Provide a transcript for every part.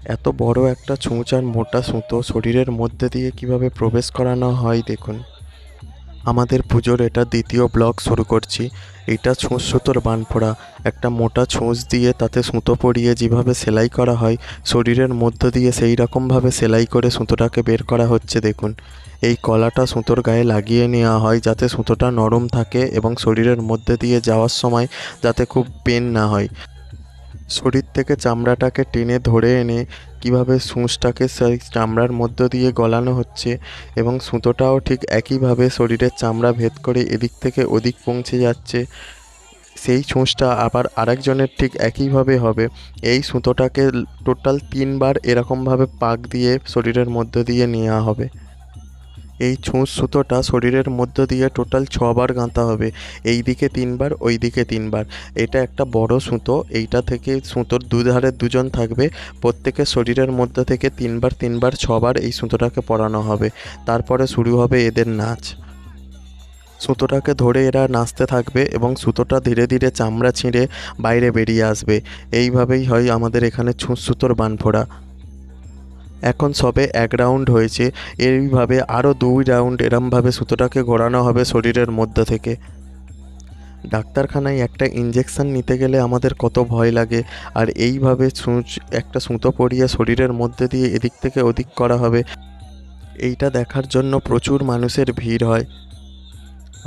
এত বড় একটা ছুঁচ আর মোটা সুতো শরীরের মধ্যে দিয়ে কিভাবে প্রবেশ করানো হয় দেখুন। আমাদের পুজোর এটা দ্বিতীয় ব্লক শুরু করছি। এটা ছুঁচ সুতোর বানফোড়া। একটা মোটা ছুঁচ দিয়ে তাতে সুতো পরিয়ে যেভাবে সেলাই করা হয় শরীরের মধ্য দিয়ে সেই রকমভাবে সেলাই করে সুতোটাকে বের করা হচ্ছে দেখুন। এই কলাটা সুতোর গায়ে লাগিয়ে নেওয়া হয় যাতে সুতোটা নরম থাকে এবং শরীরের মধ্যে দিয়ে যাওয়ার সময় যাতে খুব পেন না হয়। শরীর থেকে চামড়াটাকে টেনে ধরে এনে কিভাবে সূঁচটাকে সেই চামড়ার মধ্য দিয়ে গলানো হচ্ছে এবং সুতোটাও ঠিক একইভাবে শরীরের চামড়া ভেদ করে এদিক থেকে ওদিক পৌঁছে যাচ্ছে। সেই ছুঁচটা আবার আরেকজনের ঠিক একইভাবে হবে। এই সুতোটাকে টোটাল 3 বার এরকমভাবে পাক দিয়ে শরীরের মধ্য দিয়ে নেওয়া হবে। এই ছুঁচ সুতোটা শরীরের মধ্য দিয়ে টোটাল 6 বার গাঁথা হবে। এই দিকে 3 বার, ওই দিকে 3 বার। এটা একটা বড় সুতো। এইটা থেকে সুতোর দুধারে দুজন থাকবে। প্রত্যেকের শরীরের মধ্য থেকে 3 বার 3 বার 6 বার এই সুতোটাকে পরানো হবে। তারপরে শুরু হবে এদের নাচ। সুতোটাকে ধরে এরা নাচতে থাকবে এবং সুতোটা ধীরে ধীরে চামড়া ছিঁড়ে বাইরে বেরিয়ে আসবে। এইভাবেই হয় আমাদের এখানে ছুঁচ সুতোর বানফোড়া। এখন সবে 1 রাউন্ড হয়েছে। এইভাবে আরও 2 রাউন্ড এরমভাবে সুতোটাকে ঘোরানো হবে শরীরের মধ্য থেকে। ডাক্তারখানায় একটা ইঞ্জেকশন নিতে গেলে আমাদের কত ভয় লাগে, আর এইভাবে একটা সুতো পরিয়ে শরীরের মধ্যে দিয়ে এদিক থেকে ওদিক করা হবে। এইটা দেখার জন্য প্রচুর মানুষের ভিড় হয়।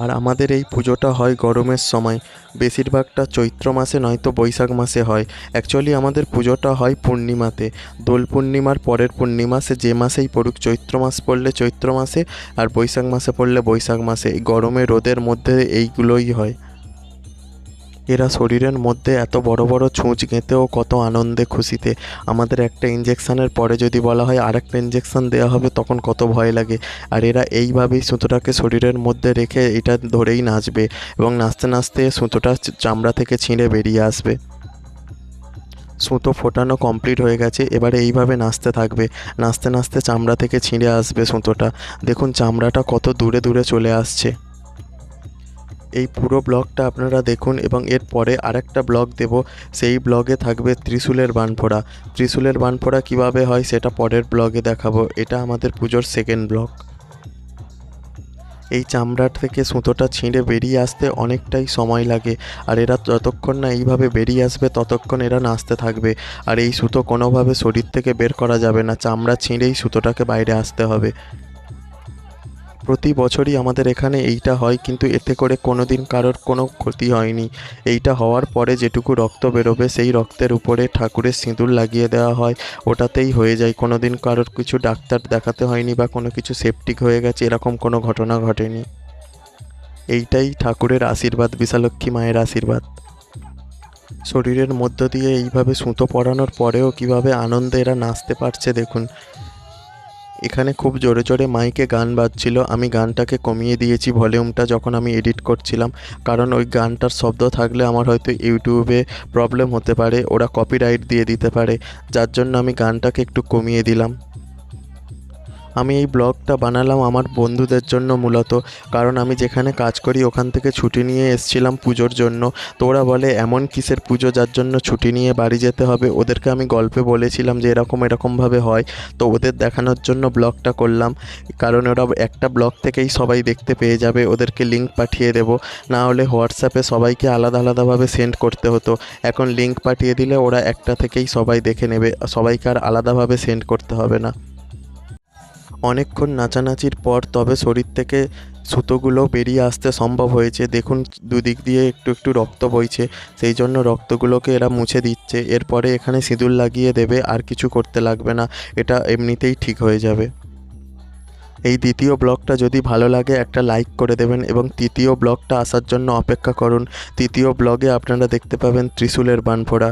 আর আমাদের এই পুজোটা হয় গরমের সময়। বেশিরভাগটা চৈত্র মাসে নয়তো বৈশাখ মাসে হয়। অ্যাকচুয়ালি আমাদের পুজোটা হয় পূর্ণিমাতে। দোল পূর্ণিমার পরের পূর্ণিমা, সে যে মাসেই পড়ুক। চৈত্র মাস পড়লে চৈত্র মাসে, আর বৈশাখ মাসে পড়লে বৈশাখ মাসে। এই গরমে রোদের মধ্যে এইগুলোই হয়। এরা শরীরের মধ্যে এত বড় বড় ছুঁচ গেঁথেও কত আনন্দে খুশিতে। আমাদের একটা ইঞ্জেকশনের পরে যদি বলা হয় আরেকটা ইঞ্জেকশন দেওয়া হবে তখন কত ভয় লাগে। আর এরা এইভাবেই সুতোটাকে শরীরের মধ্যে রেখে এটা ধরেই নাচবে এবং নাচতে নাচতে সুতোটা চামড়া থেকে ছিঁড়ে বেরিয়ে আসবে। সুতো ফোটানো কমপ্লিট হয়ে গেছে। এবারে এইভাবে নাচতে থাকবে। নাচতে নাচতে চামড়া থেকে ছিঁড়ে আসবে সুতোটা। দেখুন চামড়াটা কত দূরে দূরে চলে আসছে। এই পুরো ব্লগটা আপনারা দেখুন এবং এর পরে আরেকটা ব্লগ দেব। সেই ব্লগে থাকবে ত্রিশূলের বানফোড়া। ত্রিশূলের বানফোড়া কীভাবে হয় সেটা পরের ব্লগে দেখাবো। এটা আমাদের পুজোর সেকেন্ড ব্লগ। এই চামড়ার থেকে সুতোটা ছিঁড়ে বেরিয়ে আসতে অনেকটাই সময় লাগে। আর এরা যতক্ষণ না এইভাবে বেরিয়ে আসবে ততক্ষণ এরা নাচতে থাকবে। আর এই সুতো কোনোভাবে শরীর থেকে বের করা যাবে না। চামড়া ছিঁড়েই সুতোটাকে বাইরে আসতে হবে। প্রতি বছরই আমাদের এখানে এইটা হয়, কিন্তু এতে করে কোনো দিন কারোর কোনো ক্ষতি হয়নি। এইটা হওয়ার পরে যেটুকু রক্ত বেরোবে সেই রক্তের উপরে ঠাকুরের সিঁদুর লাগিয়ে দেওয়া হয়। ওটাতেই হয়ে যায়। কোনো দিন কারোর কিছু ডাক্তার দেখাতে হয়নি বা কোনো কিছু সেপটিক হয়ে গেছে এরকম কোনো ঘটনা ঘটেনি। এইটাই ঠাকুরের আশীর্বাদ, বিশালক্ষী মায়ের আশীর্বাদ। শরীরের মধ্য দিয়ে এইভাবে সুতো পরানোর পরেও কিভাবে আনন্দে এরা নাচতে পারছে দেখুন। এখানে খুব জোরে জোরে মাইকে গান বাজছিল। আমি গানটাকে কমিয়ে দিয়েছি ভলিউমটা যখন আমি এডিট করছিলাম, কারণ ওই গানটার শব্দ থাকলে আমার হয়তো ইউটিউবে প্রবলেম হতে পারে, ওরা কপিরাইট দিয়ে দিতে পারে। যার জন্য আমি গানটাকে একটু কমিয়ে দিলাম। আমি এই ব্লগটা বানালাম আমার বন্ধুদের জন্য মূলত, কারণ আমি যেখানে কাজ করি ওখান থেকে ছুটি নিয়ে এসেছিলাম পুজোর জন্য। তো ওরা বলে এমন কিসের পুজো যার জন্য ছুটি নিয়ে বাড়ি যেতে হবে। ওদেরকে আমি গল্পে বলেছিলাম যে এরকমভাবে হয়, তো ওদের দেখানোর জন্য ব্লগটা করলাম। কারণ ওরা একটা ব্লগ থেকেই সবাই দেখতে পেয়ে যাবে। ওদেরকে লিঙ্ক পাঠিয়ে দেবো, না হলে হোয়াটসঅ্যাপে সবাইকে আলাদা আলাদাভাবে সেন্ড করতে হতো। এখন লিঙ্ক পাঠিয়ে দিলে ওরা একটা থেকেই সবাই দেখে নেবে, সবাইকে আর আলাদাভাবে সেন্ড করতে হবে না। অনেকক্ষণ নাচানাচির পর তবে শরীর থেকে সুতোগুলো বেরিয়ে আসতে সম্ভব হয়েছে। দেখুন দুদিক দিয়ে একটু একটু রক্ত বইছে, সেই জন্য রক্তগুলোকে এরা মুছে দিচ্ছে। এরপরে এখানে সিঁদুর লাগিয়ে দেবে, আর কিছু করতে লাগবে না। এটা এমনিতেই ঠিক হয়ে যাবে। এই দ্বিতীয় ব্লগটা যদি ভালো লাগে একটা লাইক করে দেবেন এবং তৃতীয় ব্লগটা আসার জন্য অপেক্ষা করুন। তৃতীয় ব্লগে আপনারা দেখতে পাবেন ত্রিশূলের বানফোড়া।